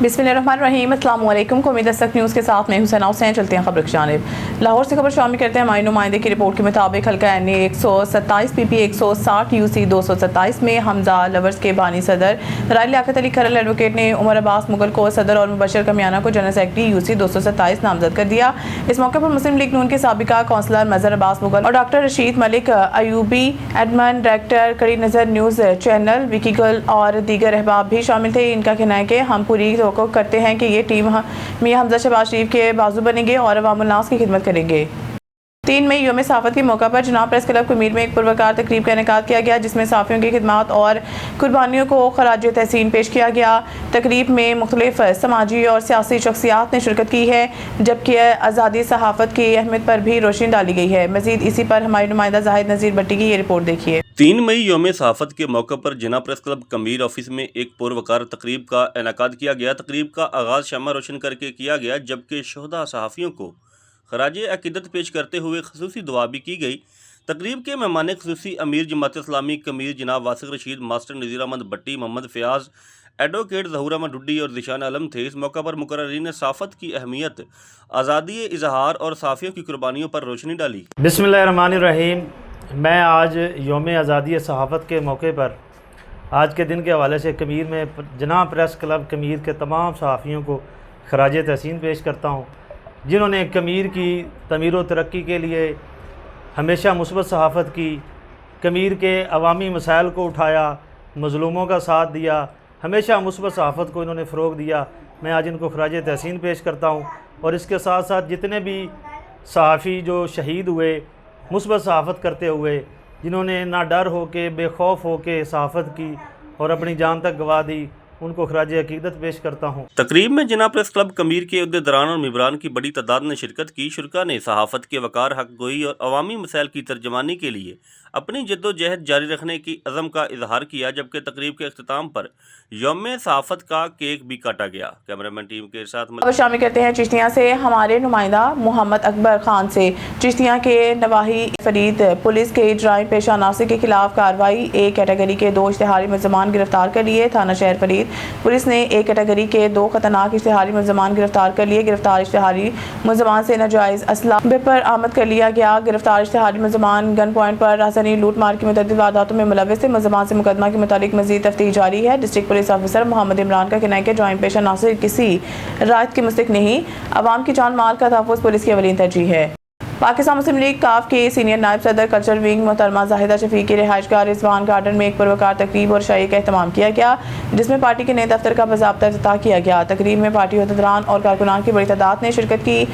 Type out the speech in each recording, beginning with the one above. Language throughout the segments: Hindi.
बिस्मिल्लाहिर्रहमानिर्रहीम। अस्सलाम वालेकुम। कौमी दस्तक न्यूज़ के साथ मैं हुसैन हुसैन। चलते हैं खबर की जानिब। लाहौर से खबर शामिल करते हैं। हमारे नुमाइंदे की रिपोर्ट के मुताबिक हल्का NA 127 PP 160 UC 227 में हमजा लवर्स के बानी सदर राय लियाकत अली खरल एडवोकेट ने उमर अब्बास मुगल को सदर और मुबशर कमियाना को जनरल सेक्रेटरी UC 227 नामजद कर दिया। इस मौके पर मुस्लिम लीग नून के साबिका कौंसलर मजहर अब्बास मुगल और doctor Rashid Malik Ayubi, admin director Kadi Nazar news channel, Vicky girl और दीगर अहबाब भी शामिल थे। इनका कहना है कि हम पूरी तवक्को करते हैं कि ये टीम मियां हमजा शहबाज शरीफ के बाजू बनेंगे और अवामुल नास की खिदमत करेंगे। 3 मई यौम सहाफ़त के मौका पर जनाब प्रेस क्लब कमीर में एक पुरवकार तकरीब का इनेकाद किया गया, जिसमें सहाफ़ियों की खिदमत और कुर्बानियों को खराज तहसीन पेश किया गया। तकरीब में मुख्तलिफ समाजी और सियासी शख्सियात ने शिरकत की है, जबकि आज़ादी सहाफ़त की अहमियत पर भी रोशनी डाली गई है। मज़ीद इसी पर हमारे नुमाइंदा जाहिद नज़ीर भट्टी की ये रिपोर्ट देखिए। 3 मई यौम सहाफ़त के मौके पर जिना प्रेस क्लब कमीर ऑफिस में एक पुरवकार तकरीब का इनेकाद किया गया। तकरीब का आगाज़ शम्मा रोशन करके किया गया, जबकि शोहदा सहाफ़ियों को खराज अक़ीदत पेश करते हुए खसूसी दुआ भी की गई। तकरीब के मेहमान खसूसी अमीर जमात इस्लामी कमीर जनाब वासिक रशीद, मास्टर नज़ीर अहमद भट्टी, मोहम्मद फ़याज़, एडवोकेट ज़हूर अहमद डुड्डी और ज़ीशान आलम थे। इस मौका पर मुकर्ररीन सहाफ़त की अहमियत, आज़ादी इज़हार और सहाफ़ियों की कुर्बानियों पर रोशनी डाली। बिस्मिल्लाहिर्रहमानिर्रहीम। मैं आज यौम आज़ादी सहाफ़त के मौके पर आज के दिन के हवाले से कमीर में जनाब प्रेस क्लब कमीर के तमाम सहाफ़ियों को खराज तहसीन पेश करता हूँ, जिन्होंने कमीर की तमीर व तरक्की के लिए हमेशा मुस्बत सहाफ़त की, कमीर के अवामी मसाइल को उठाया, मज़लूमों का साथ दिया, हमेशा मुस्बत सहाफ़त को इन्होंने फ़रोग़ दिया। मैं आज इनको खराज तहसीन पेश करता हूँ। और इसके साथ साथ जितने भी सहाफ़ी जो शहीद हुए मुस्बत सहाफ़त करते हुए, जिन्होंने ना डर हो के बेखौफ हो के सहाफ़त की और अपनी जान तक गवा दी, उनको खराज अक़ीदत पेश करता हूँ। तकरीब में जिना प्रेस क्लब कमीर के उहदेदारान और मेंबरान की बड़ी तादाद ने शिरकत की। शुरका ने सहाफ़त के वक़ार, हक़ गोई और अवामी मसाइल की तर्जमानी के लिए अपनी जद्दोजहद जारी रखने की अज़म का इजहार किया, जबकि तकरीब के अख्ताम पर यौम सहाफ़त का केक भी काटा गया। कैमरामैन टीम के साथ शामिल करते हैं चिश्तियाँ से हमारे नुमाइंदा मोहम्मद अकबर खान से। चिश्तियाँ के नवाही फरीद पुलिस के इजराई पेशा नासिर के खिलाफ कार्रवाई। A कैटेगरी के 2 इश्तिहारी मुल्ज़मान गिरफ्तार कर लिए। थाना शहर फरीद पुलिस ने A कैटेगरी के 2 खतरनाक इश्तिहारी मुल्ज़मान गिरफ्तार कर लिए। गिरफ्तार इश्तिहारी मुल्ज़मान से नाजायज़ असला बेपर आमद कर लिया गया। गिरफ्तार इश्तिहारी मुल्ज़मान गन पॉइंट पर राजधानी लूट मार की मुतअद्दिद वारदातों में मुलव्वस थे। मुल्ज़मान से मुकदमा के मुताबिक मज़ीद तफ्तीश जारी है। District police officer Mohammad Imran का कहना है कि जॉइंट पेशा नासिर किसी रायत की मुस्तहिक नहीं, अवाम की जान माल का तहफ़्फ़ुज़ पुलिस की अवलीन तरजीह है। पाकिस्तान मुस्लिम लीग काफ के सीनियर नायब सदर कल्चर विंग मोहतरमा जाहिदा शफीक की रिहाइशगाह रिजवान गार्डन में एक पुरवकार तकरीब और शायरी का एहतमाम किया गया, जिसमें पार्टी के नए दफ्तर का बाज़ाब्ता इफ्तिताह किया गया। तकरीब में पार्टी उहदेदारान और कारकुनान की बड़ी तादाद ने शिरकत की,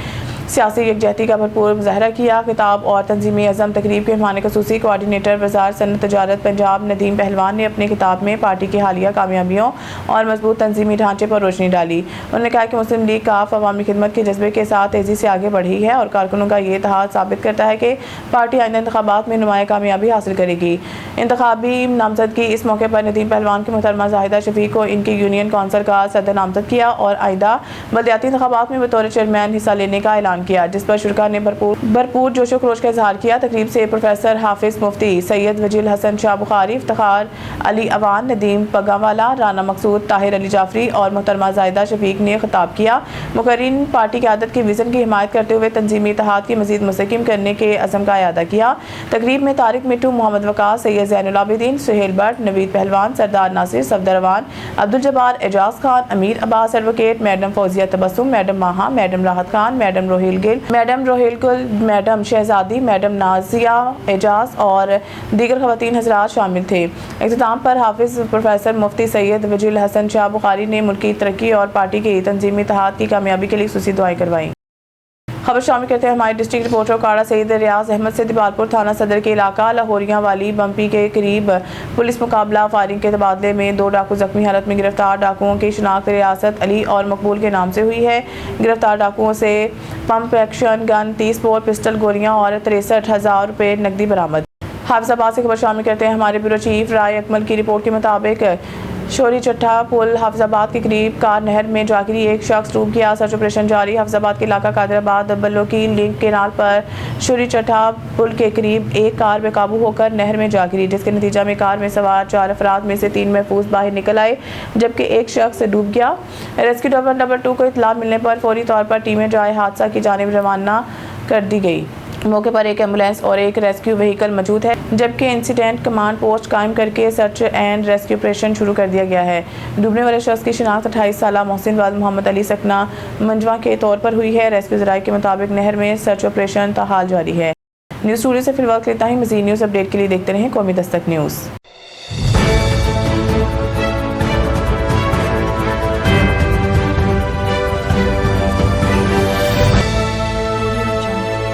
सियासी यकजहती का भरपूर मुजाहरा किया। खिताब और तंजीमी अज़म तकरीब के मेहमान खसूसी कोआर्डिनेटर वज़ारत सनअत तजारत पंजाब नदीम पहलवान ने अपने खिताब में पार्टी की हालिया कामयाबियों और मजबूत तंजीमी ढांचे पर रोशनी डाली। उन्होंने कहा कि मुस्लिम लीग काफ अवामी खिदमत के जज्बे के साथ तेज़ी से आगे बढ़ी है और कारकुनों का ये इत्तेहाद साबित करता है कि पार्टी आइंदा इंतखाबात में नुमाया कामयाबी हासिल करेगी। इंतखाबी नामजदगी इस मौके पर नदीम पहलवान की मोहतरमा जाहिदा शफीक को इनकी यूनियन कौंसिल का सदर नामजद किया और आइंदा बलदियाती इंतखाबात में बतौर चेयरमैन हिस्सा लेने का ऐलान किया, जिस पर शुरका ने भरपूर जोशो खरोश का इजहार किया। तकरीब से प्रोफेसर हाफिज मुफ्ती सैयद वजील हसन शाह बुखारी, इफ्तिखार अली अवान, नदीम पगावाला, राना मकसूद, ताहिर अली जाफरी और मोहतरमा जाहिदा शफीक ने खिताब किया। मुकर्रीन पार्टी की आदत के विजन की हिमायत करते हुए तंजीमी इत्तेहाद की मजीद मुस्तहकम करने के अज़म का इयादा किया। तकरीब में तारिक मिट्टू, मोहम्मद वकास, सैयद ज़ैनुल आबिदीन, सुहेल भट्ट, नवीद पहलवान, सरदार नासिर, सफदर अवान, अब्दुल जब्बार, एजाज खान, अमीर Abbas advocate, madam Fauzia Tabassum, madam माहा, मैडम राहत खान, मैडम रोहिल गिल, मैडम रोहिल गुल, मैडम शहजादी, मैडम नाजिया एजाज और दीगर खवातीन हजरात शामिल थे। इख्तिताम पर हाफिज प्रोफेसर मुफ्ती सैयद वजील हसन शाह बुखारी ने मुल्की तरक्की और पार्टी के तंजीमी इत्तेहाद की कामयाबी के लिए खुसूसी दुआएं करवाई। खबर शामिल करते हैं हमारे डिस्ट्रिक्ट रिपोर्टर काड़ा सईद रियाज अहमद से। दिबालपुर थाना सदर के इलाका लाहौरियाँ वाली बम्पी के करीब पुलिस मुकाबला फायरिंग के तबादले में 2 डाकू जख्मी हालत में गिरफ्तार। डाकुओं की शिनाख्त रियासत अली और मकबूल के नाम से हुई है। गिरफ्तार डाकुओं से pump action gun, 30 bore pistol गोलियाँ और 63,000 रुपये नकदी बरामद। हाफिजाबाद से खबर शामिल करते हैं हमारे ब्यूरो चीफ राय अकमल की रिपोर्ट के मुताबिक शोरी चट्टा पुल हाफिजाबाद के करीब कार नहर में जा गिरी, एक शख्स डूब गया। सर्च ऑपरेशन जारी। हाफिजाबाद के इलाका कादराबाद बल्लो की लिंक केनाल पर शोरी चट्टा पुल के करीब एक कार बेकाबू होकर नहर में जा गिरी, जिसके नतीजा में कार में सवार 4 अफराद में से 3 महफूज बाहर निकल आए, जबकि एक शख्स डूब गया। रेस्क्यू टीम नंबर 2 को इत्तला मिलने पर फौरी तौर पर टीमें जाए हादसा की जानिब रवाना कर दी गई। मौके पर एक एम्बुलेंस और एक रेस्क्यू व्हीकल मौजूद है, जबकि इंसिडेंट कमांड पोस्ट कायम करके सर्च एंड रेस्क्यू ऑपरेशन शुरू कर दिया गया है। डूबने वाले शख्स की शिनाख्त 28 साला मोहसिन वाल मोहम्मद अली सकना मंजवा के तौर पर हुई है। रेस्क्यू ज़राए के मुताबिक नहर में सर्च ऑपरेशन ताहाल जारी है। न्यूज़ स्टूडियो से फिलहाल इतना ही। मज़ीद न्यूज़ अपडेट के लिए देखते रहें कौमी दस्तक न्यूज़।